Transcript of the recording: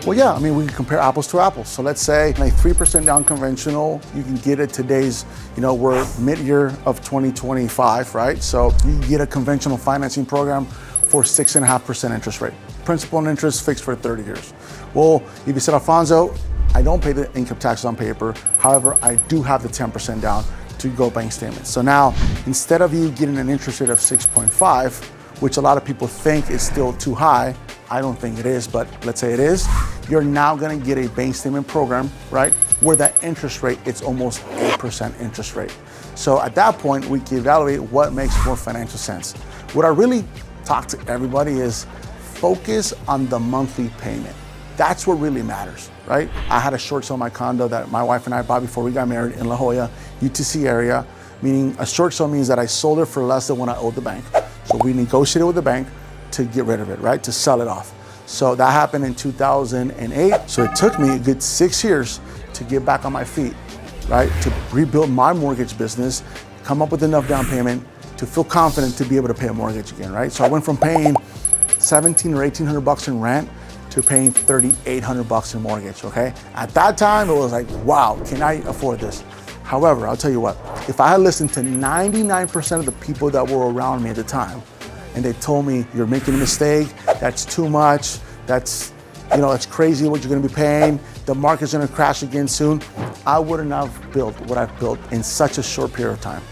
Well, yeah, I mean, we can compare apples to apples. So let's say a 3% down conventional, you can get it today's, we're mid-year of 2025, right? So you get a conventional financing program for 6.5% interest rate. Principal and interest fixed for 30 years. Well, if you said, Alfonso, I don't pay the income taxes on paper. However, I do have the 10% down to go bank statements. So now, instead of you getting an interest rate of 6.5, which a lot of people think is still too high, I don't think it is, but let's say it is, you're now gonna get a bank statement program, right? Where that interest rate, it's almost 8% interest rate. So at that point, we can evaluate what makes more financial sense. What I really talk to everybody is focus on the monthly payment. That's what really matters, right? I had a short sale my condo that my wife and I bought before we got married in La Jolla, UTC area, meaning a short sale means that I sold it for less than what I owed the bank. So we negotiated with the bank to get rid of it, right? To sell it off. So that happened in 2008. So it took me a good 6 years to get back on my feet, right? To rebuild my mortgage business, come up with enough down payment to feel confident to be able to pay a mortgage again, right? So I went from paying $1,700 or $1,800 in rent to paying $3,800 in mortgage, okay? At that time, it was like, wow, can I afford this? However, I'll tell you what, if I had listened to 99% of the people that were around me at the time, and they told me, you're making a mistake, that's too much, that's crazy what you're gonna be paying, the market's gonna crash again soon, I wouldn't have built what I've built in such a short period of time.